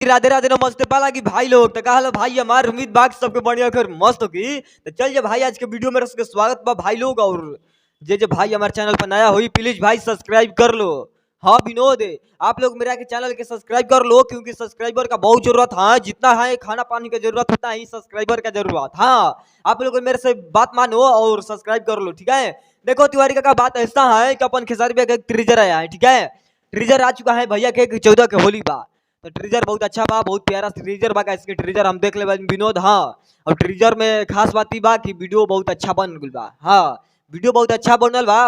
राधे राधे नमस्ते पाला की भाई लोग तो कहा भाई हमार उम्मीद बाग सबके बढ़िया कर मस्त होगी। तो चल जे भाई आज के वीडियो में सबके स्वागत बा भाई लोग। और जे भाई हमारे चैनल पर नया हुई प्लीज भाई सब्सक्राइब कर लो। हाँ विनोद आप लोग मेरा के चैनल के सब्सक्राइब कर लो क्योंकि सब्सक्राइबर का बहुत जरूरत है। जितना है खाना पानी का जरूरत उतना ही सब्सक्राइबर का जरूरत। हाँ आप लोग मेरे से बात मानो और सब्सक्राइब कर लो ठीक है। देखो तिवारी का बात ऐसा है कि अपन खेसारी भैया का एक ट्रीजर आया है ठीक है। ट्रीजर आ चुका है भैया के 14 के होली बा। तो ट्रीजर बहुत अच्छा बा, बहुत प्यारा ट्रीजर बा। इसके ट्रीजर हम देख ले विनोद। हाँ और ट्रीजर में खास बात ई बा कि वीडियो बहुत अच्छा बन गल बा। हाँ वीडियो बहुत अच्छा बनल बा।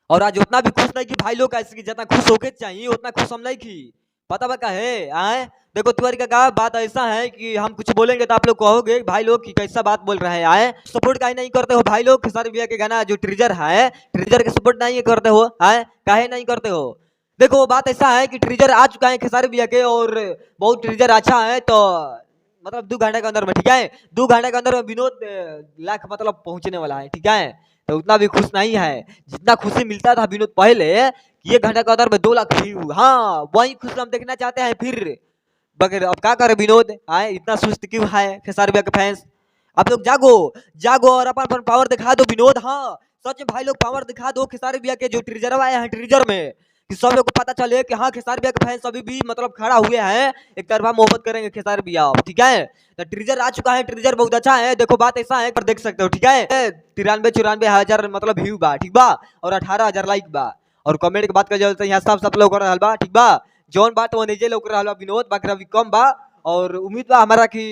और आज उतना भी खुश नहीं कि भाई लोग ऐसे जितना खुश होके चाहिए उतना खुश हम नहीं की। पता बा का है आए। देखो तिवारी का बात ऐसा है कि हम कुछ बोलेंगे तो आप लोग कहोगे भाई लोग कि कैसा बात बोल रहे हैं। आए सपोर्ट काहे नहीं करते हो भाई लोग। खेसारी भैया के गाना जो ट्रीजर है ट्रीजर के सपोर्ट नहीं करते हो। आए काहे नहीं करते हो। देखो बात ऐसा है कि ट्रीजर आ चुका है खेसारी भैया के और बहुत ट्रीजर अच्छा है। तो मतलब 2 घंटे के अंदर में ठीक है। 2 घंटे के अंदर में विनोद लाख मतलब पहुंचने वाला है ठीक है। तो उतना भी खुश नहीं है जितना खुशी मिलता था विनोद पहले कि 1 घंटे के अंदर में 2 लाख व्यू। हाँ वही खुश हम देखना चाहते हैं फिर। बगैर अब क्या करे विनोद आए इतना सुस्त क्यों है खेसारी भैया के फैंस। आप लोग जागो जागो और अपन पावर दिखा दो विनोद। हाँ सच में भाई लोग पावर दिखा दो खेसारी भैया के जो ट्रीजर आए हैं ट्रीजर में कि सब लोग को पता चले कि हाँ खेसारी भैया के फैंस अभी भी मतलब खड़ा हुए हैं। एक तरफा मोहब्बत करेंगे खेसारी भैया ठीक है। तो ट्रीजर आ चुका है ट्रीजर बहुत अच्छा है। देखो बात ऐसा है पर देख सकते हो ठीक है। 93-94 हजार मतलब व्यू बा ठीक बा और 18,000 लाइक बा। और कमेंट की बात कर जाए तो यहाँ सब लोग कर रहा बा ठीक बा। जौन बात वो निजे लोग रहा विनोद बाकी अभी कम बा। और उम्मीद बा हमारा कि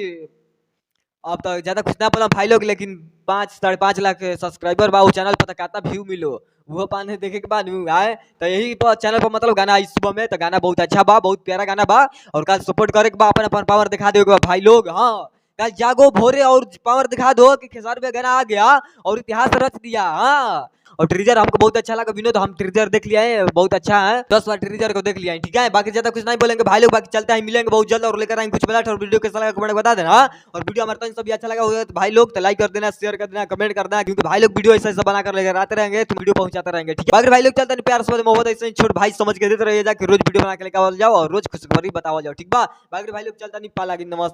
अब तो ज्यादा कुछ ना बोला भाई लोग लेकिन 5-5.5 लाख सब्सक्राइबर बा। चैनल पर कितना व्यू मिलो वो पाने देखे के बाद आए। तो यही पर चैनल पर मतलब गाना इस सुबह में तो गाना बहुत अच्छा बा बहुत प्यारा गाना बा। और कल सपोर्ट करे के बा अपन अपन पावर दिखा दे भाई लोग। हाँ कल जागो भोरे और पावर दिखा दो कि खेसारी भैया गाना आ गया और इतिहास रच दिया। हाँ और ट्रीजर हमको बहुत अच्छा लगा विनोद। हम ट्रीजर देख लिया है बहुत अच्छा है 10 बार ट्रीजर को देख लिया है ठीक है। बाकी ज्यादा कुछ नहीं बोलेंगे भाई लोग। बाकी चलते हैं मिलेंगे बहुत जल्द और लेकर आएंगे कुछ मिनट। और वीडियो कैसा लगा कमेंट बता देना। और वीडियो हमारे तो अच्छा लगा होगा तो भाई लोग तो लाइक कर देना शेयर कर देना कमेंट कर देना क्योंकि भाई लोग वीडियो ऐसा बनाकर लेकर आते रहेंगे तो वीडियो पहुंचाते रहेंगे ठीक है। अगर भाई लोग चलते हैं प्यार से मोहब्बत ऐसे छोट भाई समझ के देते रहिए कि रोज वीडियो बना के लेकर जाओ और रोज खुशखबरी बताओ जाओ ठीक बा। बाकी भाई लोग चलता नहीं पाला नमस्ते।